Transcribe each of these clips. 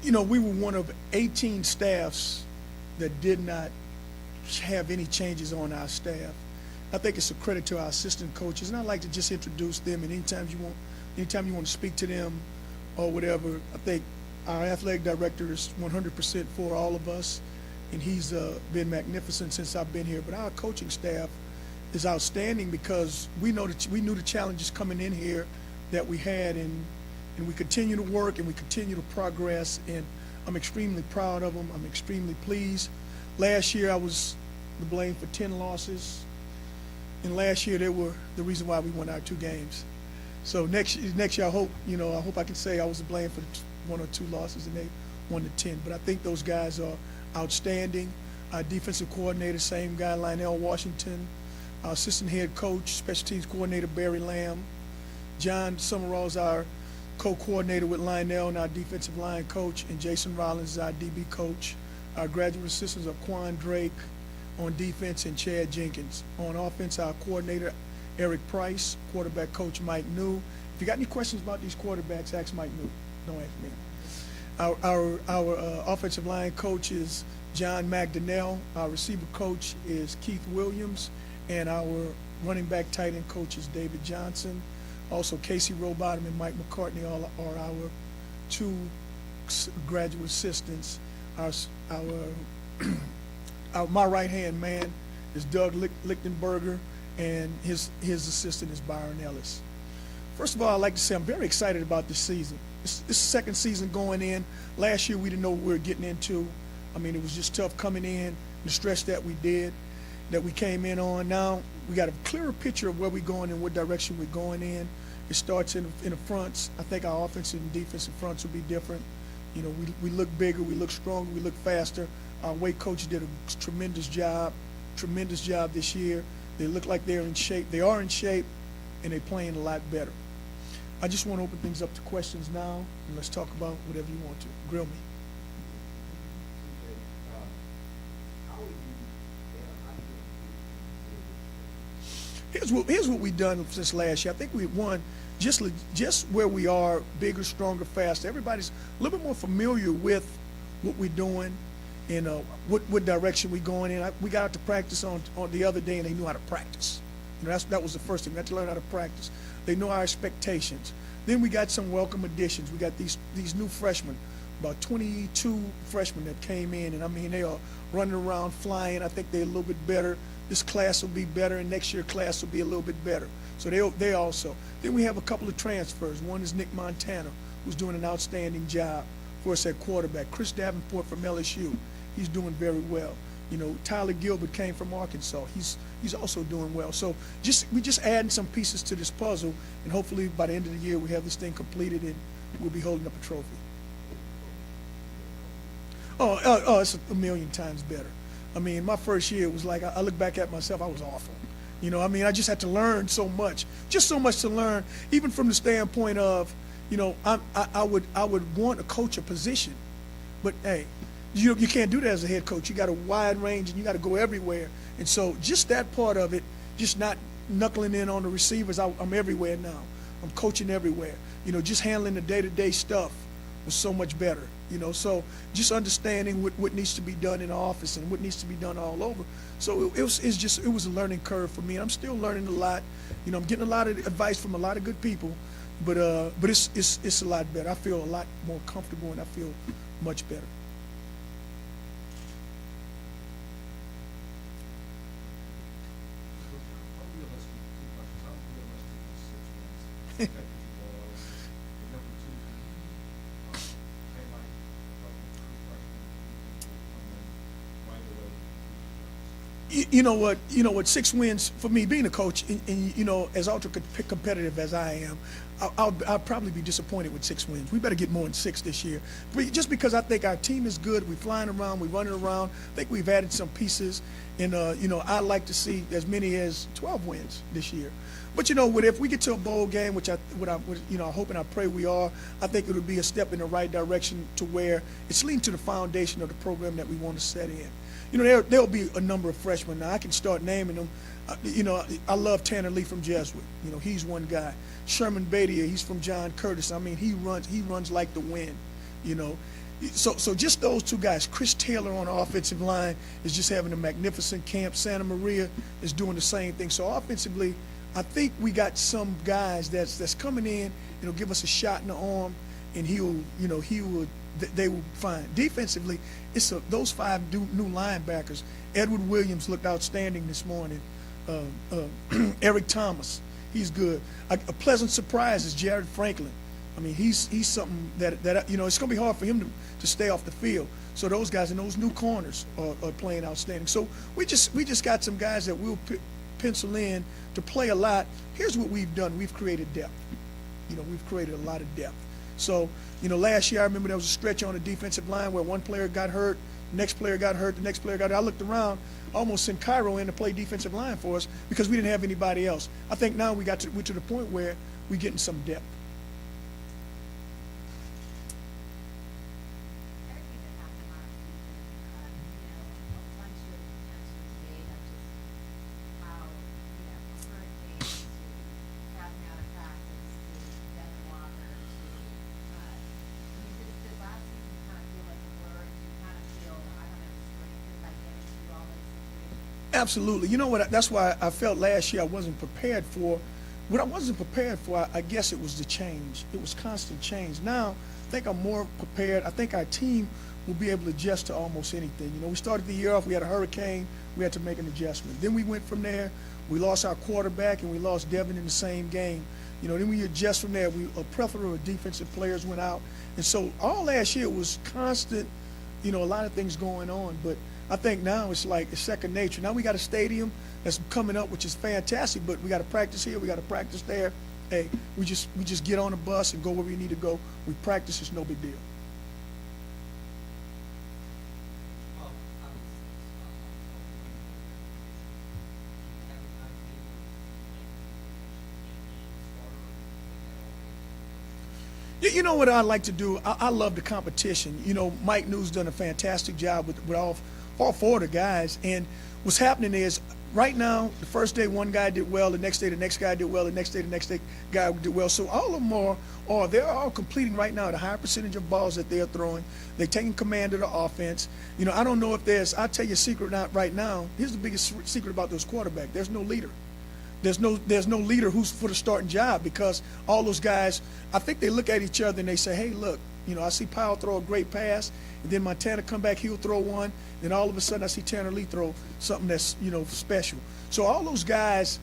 we were one of 18 staffs that did not have any changes on our staff. I think it's a credit to our assistant coaches, and I like to just introduce them. And anytime you want to speak to them or whatever, I think our athletic director is 100% for all of us, and he's been magnificent since I've been here. But our coaching staff is outstanding because we knew the challenges coming in here that we had, and we continue to work and we continue to progress. And I'm extremely proud of them. I'm extremely pleased. Last year I was the blame for 10 losses. And last year they were the reason why we won our 2 games. So next year I hope I can say I was to blame for 1 or 2 losses and they won the 10. But I think those guys are outstanding. Our defensive coordinator, same guy, Lionel Washington. Our assistant head coach, special teams coordinator, Barry Lamb. John Summerall's our co-coordinator with Lionel and our defensive line coach, and Jason Rollins is our DB coach. Our graduate assistants are Quan Drake on defense and Chad Jenkins. On offense, our coordinator, Eric Price, quarterback coach, Mike New. If you got any questions about these quarterbacks, ask Mike New. Don't ask me. Our offensive line coach is John McDonnell. Our receiver coach is Keith Williams. And our running back tight end coach is David Johnson. Also, Casey Rowbottom and Mike McCartney are our 2 graduate assistants. My right-hand man is Doug Lichtenberger, and his assistant is Byron Ellis. First of all, I'd like to say I'm very excited about this season. This is the second season going in. Last year, we didn't know what we were getting into. I mean, it was just tough coming in, the stretch that we came in on. Now, we got a clearer picture of where we're going and what direction we're going in. It starts in the fronts. I think our offensive and defensive fronts will be different. We look bigger, we look stronger, we look faster. Our weight coach did a tremendous job this year. They look like they're in shape. They are in shape, and they're playing a lot better. I just want to open things up to questions now, and let's talk about whatever you want to. Grill me. Here's what we've done since last year. I think we've won just where we are, bigger, stronger, faster. Everybody's a little bit more familiar with what we're doing and what direction we're going in. We got out to practice on the other day, and they knew how to practice. That was the first thing. We had to learn how to practice. They know our expectations. Then we got some welcome additions. We got these new freshmen, about 22 freshmen that came in, and I mean, they are running around, flying. I think they're a little bit better. This class will be better, and next year class will be a little bit better. So they also. Then we have a couple of transfers. One is Nick Montana, who's doing an outstanding job for us at quarterback. Chris Davenport from LSU, he's doing very well. Tyler Gilbert came from Arkansas. He's also doing well. So we just adding some pieces to this puzzle, and hopefully by the end of the year we have this thing completed and we'll be holding up a trophy. Oh, it's a million times better. I mean, my first year was like, I look back at myself, I was awful. I just had to learn so much, just so much to learn, even from the standpoint of, I would want to coach a position, but hey, you can't do that as a head coach. You got a wide range and you got to go everywhere. And so just that part of it, just not knuckling in on the receivers, I'm everywhere now. I'm coaching everywhere. Just handling the day-to-day stuff was so much better. So just understanding what needs to be done in the office and what needs to be done all over. So it was a learning curve for me. I'm still learning a lot. I'm getting a lot of advice from a lot of good people, but it's a lot better. I feel a lot more comfortable and I feel much better. You know what? 6 wins for me, being a coach, and as ultra competitive as I am, I'll probably be disappointed with 6 wins. We better get more than 6 this year. Just because I think our team is good, we're flying around, we're running around. I think we've added some pieces, and I'd like to see as many as 12 wins this year. But if we get to a bowl game, which I hope and I pray we are, I think it would be a step in the right direction to where it's leading to the foundation of the program that we want to set in. There'll be a number of freshmen. Now I can start naming them. I love Tanner Lee from Jesuit. He's one guy. Sherman Badia, he's from John Curtis. I mean, he runs like the wind. So just those two guys. Chris Taylor on the offensive line is just having a magnificent camp. Santa Maria is doing the same thing. So offensively, I think we got some guys that's coming in, give us a shot in the arm, and they will fine. Defensively, those five new linebackers. Edward Williams looked outstanding this morning. Eric Thomas, he's good. A pleasant surprise is Jared Franklin. I mean, he's something that it's going to be hard for him to stay off the field. So those guys and those new corners are playing outstanding. So we just got some guys that we'll pencil in to play a lot. Here's what we've done. We've created depth. We've created a lot of depth. So, last year I remember there was a stretch on the defensive line where one player got hurt, the next player got hurt, the next player got hurt. I looked around, almost sent Cairo in to play defensive line for us because we didn't have anybody else. I think now we're to the point where we're getting some depth. Absolutely. You know what? That's why I felt last year I wasn't prepared for. What I wasn't prepared for, I guess it was the change. It was constant change. Now, I think I'm more prepared. I think our team will be able to adjust to almost anything. We started the year off, we had a hurricane, we had to make an adjustment. Then we went from there, we lost our quarterback, and we lost Devin in the same game. Then we adjust from there. A plethora of defensive players went out. And so all last year was constant, a lot of things going on. But I think now it's second nature. Now we got a stadium that's coming up, which is fantastic, but we got to practice here, we got to practice there. Hey, we just get on a bus and go where we need to go. We practice, it's no big deal. You know what I like to do? I love the competition. Mike New's done a fantastic job with all four of the guys. And what's happening is right now, the first day one guy did well, the next day the next guy did well, the next day guy did well. So all of them they're all completing right now at a high percentage of balls that they're throwing. They're taking command of the offense. I don't know if I'll tell you a secret right now. Here's the biggest secret about those quarterbacks. There's no leader. There's no leader who's for the starting job because all those guys, I think they look at each other and they say, hey, look, I see Powell throw a great pass, and then Montana come back, he'll throw one, then all of a sudden I see Tanner Lee throw something that's, special. So all those guys,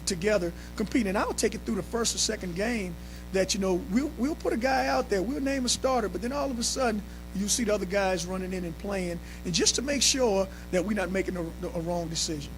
together compete. And I'll take it through the first or second game that, we'll put a guy out there, we'll name a starter, but then all of a sudden you see the other guys running in and playing, and just to make sure that we're not making a wrong decision.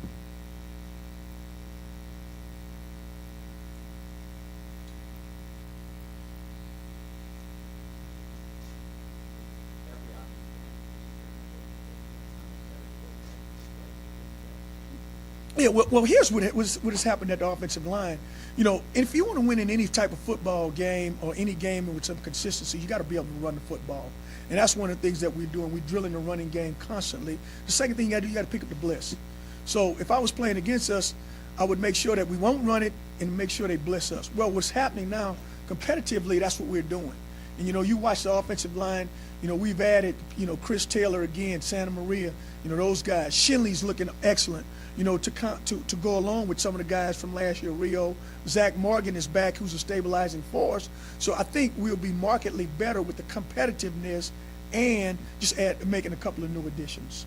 Yeah, well, here's what has happened at the offensive line. If you want to win in any type of football game or any game with some consistency, you got to be able to run the football. And that's one of the things that we're doing. We're drilling the running game constantly. The second thing you got to do, you got to pick up the blitz. So if I was playing against us, I would make sure that we won't run it and make sure they blitz us. Well, what's happening now, competitively, that's what we're doing. And, you watch the offensive line, we've added, Chris Taylor again, Santa Maria, those guys. Shinley's looking excellent, to go along with some of the guys from last year, Rio. Zach Morgan is back, who's a stabilizing force. So I think we'll be markedly better with the competitiveness and just making a couple of new additions.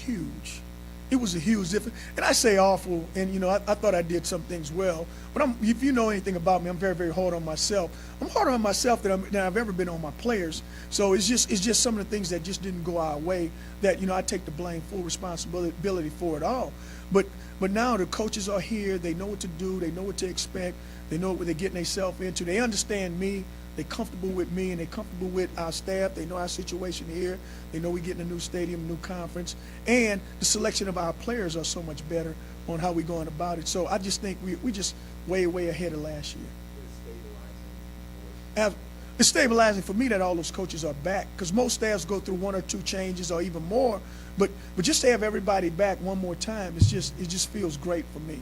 Huge. It was a huge difference. And I say awful, and I thought I did some things well. But if you know anything about me, I'm very, very hard on myself. I'm harder on myself than I've ever been on my players. So it's just some of the things that just didn't go our way that I take the blame, full responsibility for it all. But now the coaches are here. They know what to do. They know what to expect. They know what they're getting themselves into. They understand me. They're comfortable with me, and they're comfortable with our staff. They know our situation here. They know we're getting a new stadium, new conference. And the selection of our players are so much better on how we're going about it. So I just think we just way ahead of last year. It's stabilizing for me that all those coaches are back, because most staffs go through 1 or 2 changes or even more. But just to have everybody back one more time, it just feels great for me.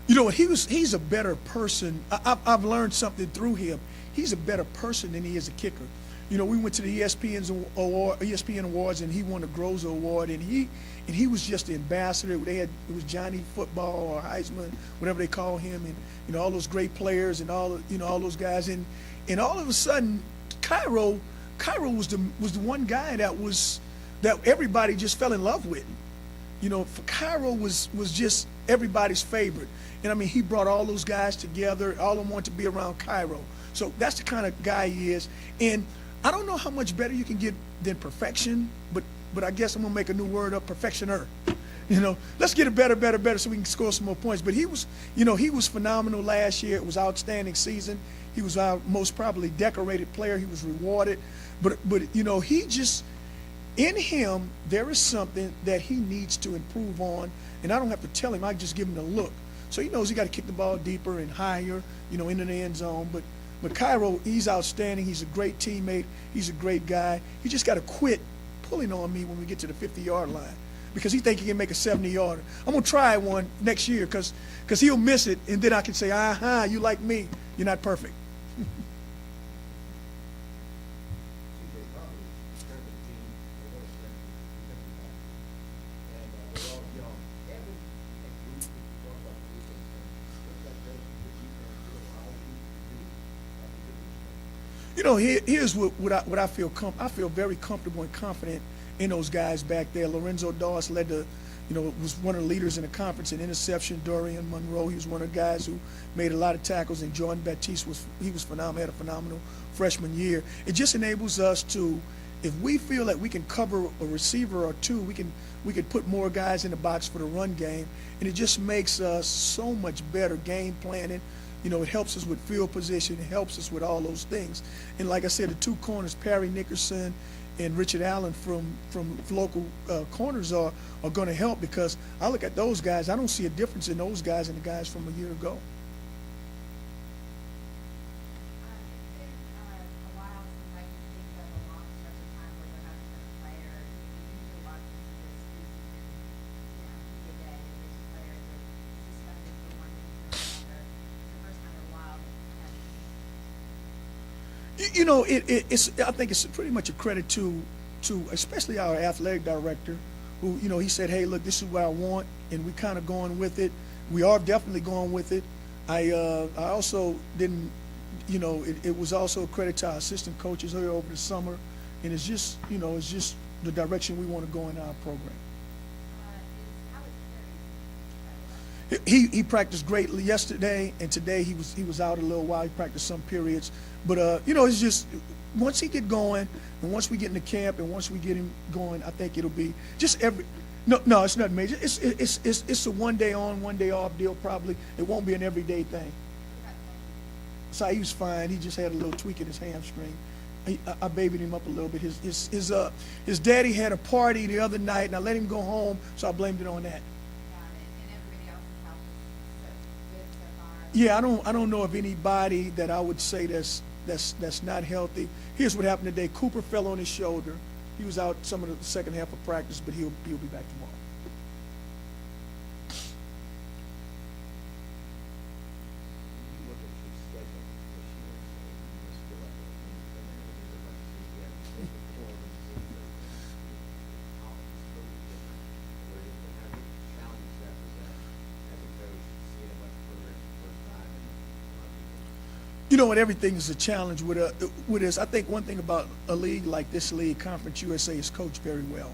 You know what? He's a better person. I've learned something through him. He's a better person than he is a kicker. You know, we went to the ESPN Awards, and he won the Groza Award, and he was just the ambassador. It was Johnny Football or Heisman, whatever they call him, and you know all those great players and all those guys, and all of a sudden, Cairo was the one guy that everybody just fell in love with. You know, Cairo was just everybody's favorite. And I mean, he brought all those guys together. All of them wanted to be around Cairo. So that's the kind of guy he is. And I don't know how much better you can get than perfection, but I guess I'm gonna make a new word up, perfectioner. You know, let's get it better, so we can score some more points. But he was phenomenal last year. It was an outstanding season. He was our most probably decorated player. He was rewarded. But you know, in him, there is something that he needs to improve on, and I don't have to tell him. I just give him the look. So he knows he got to kick the ball deeper and higher, you know, into the end zone. But Cairo, he's outstanding. He's a great teammate. He's a great guy. He just got to quit pulling on me when we get to the 50-yard line, because he think he can make a 70-yarder. I'm gonna try one next year, because he'll miss it, and then I can say, aha, you like me. You're not perfect. You know, here's what I feel. I feel very comfortable and confident in those guys back there. Lorenzo Dawes was one of the leaders in the conference in interception. Dorian Monroe, he was one of the guys who made a lot of tackles. And Jordan Baptiste was phenomenal. Had a phenomenal freshman year. It just enables us to, if we feel that we can cover a receiver or two, we can put more guys in the box for the run game, and it just makes us so much better game planning. You know, it helps us with field position. It helps us with all those things. And like I said, the 2 corners, Perry Nickerson and Richard Allen from local corners are going to help, because I look at those guys. I don't see a difference in those guys and the guys from a year ago. You know, it's. I think it's pretty much a credit to especially our athletic director, who, you know, he said, hey, look, this is what I want, and we kind of going with it. We are definitely going with it. I also didn't, you know, it was also a credit to our assistant coaches here over the summer, and it's just, you know, it's just the direction we want to go in our program. He practiced greatly yesterday, and today he was out a little while. He practiced some periods, but you know, it's just once he get going, and once we get into camp, and once we get him going, I think it'll be just no, it's not major. It's a one day on, one day off deal probably. It won't be an everyday thing. So he was fine. He just had a little tweak in his hamstring. I babied him up a little bit. His daddy had a party the other night, and I let him go home, so I blamed it on that. Yeah, I don't know of anybody that I would say that's not healthy. Here's what happened today. Cooper fell on his shoulder. He was out some of the second half of practice, but he'll be back tomorrow. You know what? Everything is a challenge with us. I think one thing about a league like this league, Conference USA, is coached very well.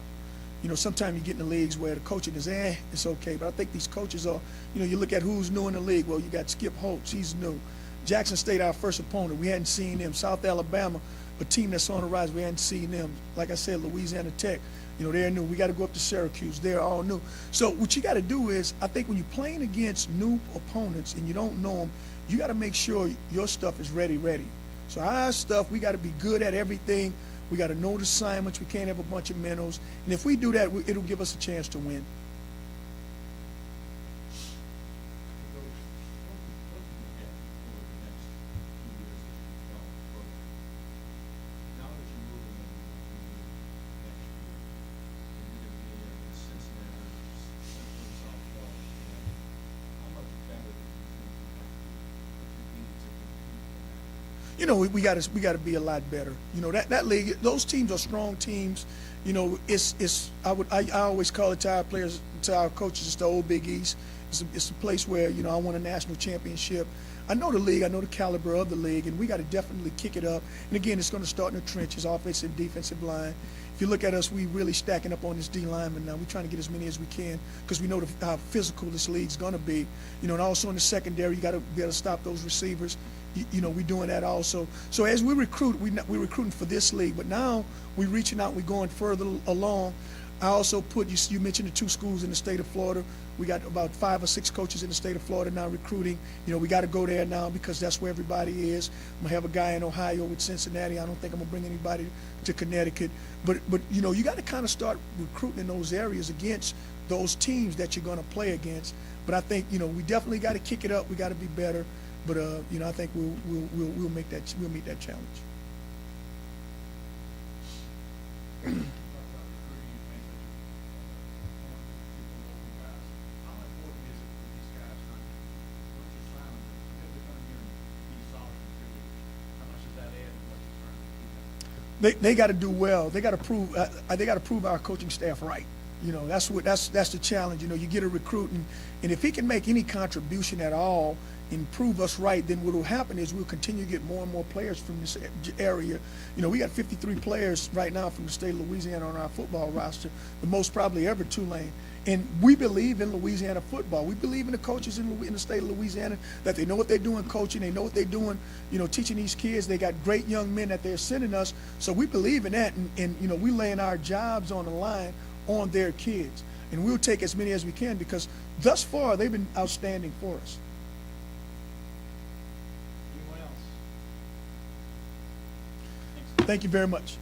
You know, sometimes you get in the leagues where the coaching is, it's okay. But I think these coaches are, you know, you look at who's new in the league. Well, you got Skip Holtz, he's new. Jackson State, our first opponent, we hadn't seen them. South Alabama, a team that's on the rise, we hadn't seen them. Like I said, Louisiana Tech, You know, they're new. We got to go up to Syracuse. They're all new. So what you got to do is, I think when you're playing against new opponents and you don't know them, you got to make sure your stuff is ready. So our stuff, we got to be good at everything. We got to know the assignments. We can't have a bunch of minnows. And if we do that, it'll give us a chance to win. You know, we got to be a lot better. You know, that league, those teams are strong teams. You know, I always call it to our players, to our coaches, it's the old Big East. It's a place where, you know, I won a national championship. I know the league, I know the caliber of the league, and we got to definitely kick it up. And again, it's going to start in the trenches, offensive, defensive line. If you look at us, we really stacking up on this D lineman now. We're trying to get as many as we can because we know how physical this league's going to be. You know, and also in the secondary, you got to be able to stop those receivers. You know, we're doing that also. So as we recruit, we're recruiting for this league, but now we're reaching out, we're going further along. I also put, you mentioned the 2 schools in the state of Florida. We got about 5 or 6 coaches in the state of Florida now recruiting. You know, we got to go there now because that's where everybody is. I'm going to have a guy in Ohio with Cincinnati. I don't think I'm going to bring anybody to Connecticut. But you know, you got to kind of start recruiting in those areas against those teams that you're going to play against. But I think, you know, we definitely got to kick it up. We got to be better. But you know, I think we'll meet that challenge. They got to do well. They got to prove. They got to prove our coaching staff right. You know, that's the challenge. You know, you get a recruit, and if he can make any contribution at all and prove us right, then what will happen is we'll continue to get more and more players from this area. You know, we got 53 players right now from the state of Louisiana on our football roster, the most probably ever Tulane. And we believe in Louisiana football. We believe in the coaches in the state of Louisiana, that they know what they're doing coaching. They know what they're doing, you know, teaching these kids. They got great young men that they're sending us. So we believe in that. And you know, we're laying our jobs on the line on their kids. And we'll take as many as we can because thus far they've been outstanding for us. Anyone else? Thank you very much.